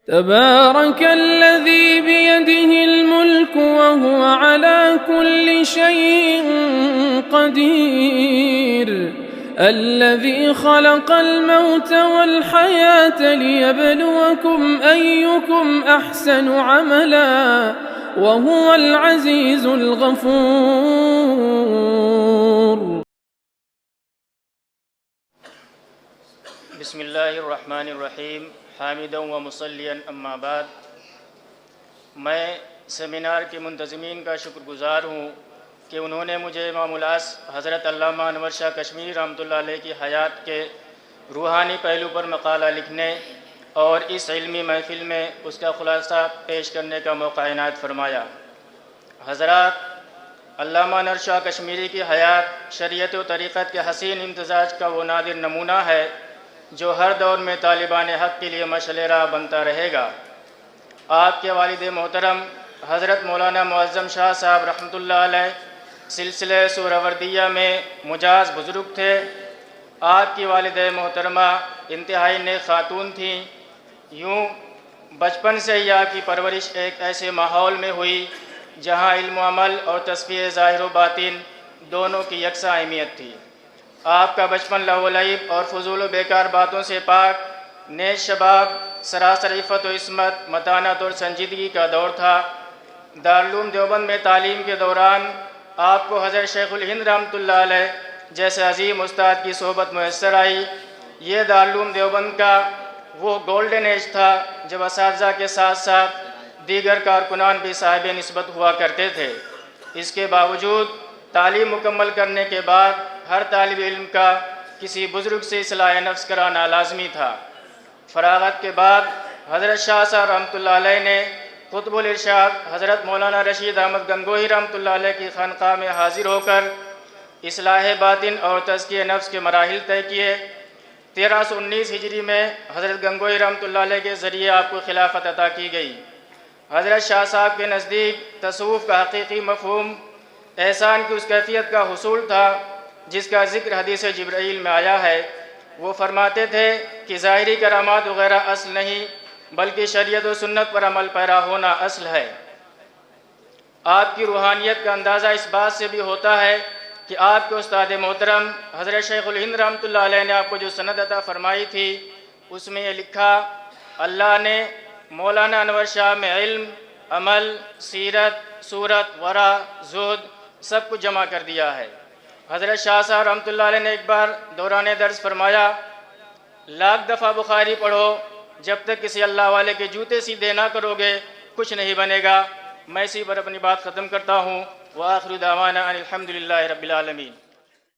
तबारकल्लज़ी बियदिहिल मुल्क व हुवा अला कुल्लि शैइन क़दीर अल्लज़ी खलक़ल मौत वल हयात लियब्लुवकुम अय्युकुम अहसनु अमला व हुवल अज़ीज़ुल गफ़ूर। बिस्मिल्लाहिर्रहमानिर्रहीम हामिदन व मुसल्लियन अम्मा बाद। मैं सेमिनार के मुंतज़मीन का शुक्रगुज़ार हूँ कि उन्होंने मुझे इमाम उल आस हज़रत अल्लामा अनवर शाह कश्मीरी रहमतुल्लाह अलैह की हयात के रूहानी पहलू पर मक़ाला लिखने और इस इल्मी महफ़िल में उसका ख़ुलासा पेश करने का मौका इनायत फ़रमाया। हज़रात, अल्लामा अनवर शाह कश्मीरी की हयात शरीयत व तरीक़त के हसीन इम्तिज़ाज का वो नादिर नमूना है जो हर दौर में तालिबान हक़ के लिए मशअल राह बनता रहेगा। आपके वालिद मोहतरम हज़रत मौलाना मुअज़्ज़म शाह साहब रहमतुल्लाह अलैह सिलसिले सुहरावर्दिया में मुजाज़ बुज़ुर्ग थे। आपकी वालिद मोहतरमा इंतहाई नेक ख़ातून थीं। यूँ बचपन से ही आपकी परवरिश एक ऐसे माहौल में हुई जहाँ इल्म अमल और तस्फ़ीह ज़ाहिर व बातिन दोनों की यकसा अहमियत थी। आपका बचपन लहव-व-लईब और फ़ुज़ूल व बेकार बातों से पाक, नेज़ शबाब, सरासर इफ़्फ़त व इस्मत, मतानत और संजीदगी का दौर था। दारुल देवबंद में तालीम के दौरान आपको हज़रत शेखुल हिंद रहमतुल्लाह अलैह जैसे अज़ीम उस्ताद की सोहबत मुयस्सर आई। ये दारुल देवबंद का वो गोल्डन एज था जब असातिज़ा के साथ साथ दीगर कारकुनान भी साहिब निस्बत हुआ करते थे। इसके बावजूद तालीम मुकम्मल करने के बाद हर तालिब इल्म का किसी बुज़ुर्ग से इस्लाह नफ्स कराना लाज़मी था। फ़राग़त के बाद हज़रत शाह साहब रहमतुल्लाह अलैह ने क़ुतबुल इरशाद हज़रत मौलाना रशीद अहमद गंगोही रहमतुल्लाह अलैह की खानक़ाह में हाज़िर होकर इस्लाह बातिन और तज़किया नफ्स के मराहिल तय किए। 1319 हिजरी में हज़रत गंगोही रहमतुल्लाह अलैह के ज़रिए आपको खिलाफत अता की गई। हज़रत शाह साहब के नज़दीक तसव्वुफ़ का हक़ीक़ी मफ़हूम एहसान की उस कैफ़ियत का हुसूल था जिसका ज़िक्र हदीस जिब्राईल में आया है। वो फरमाते थे कि ज़ाहिरी करामात वग़ैरह असल नहीं बल्कि शरीयत व सुन्नत पर अमल पैरा होना असल है। आपकी रूहानियत का अंदाज़ा इस बात से भी होता है कि आपके उस्ताद मोहतरम हज़रत शेखुल हिंद रहमतुल्लाह अलैह ने आपको जो सनद अता फ़रमाई थी उसमें यह लिखा, अल्लाह ने मौलाना अनवर शाह में इल्म, अमल, सीरत, सूरत, वरा, ज़ुहद सब कुछ जमा कर दिया है। हज़रत शाह साहब रहमतुल्लाह अलैह ने एक बार दौरान दर्स फरमाया, लाख दफ़ा बुखारी पढ़ो, जब तक किसी अल्लाह वाले के जूते सीधे ना करोगे कुछ नहीं बनेगा। मैं इसी पर अपनी बात ख़त्म करता हूँ। व आखिरु दावाना अनिल हम्दुलिल्लाहि रब्बिल आलमीन।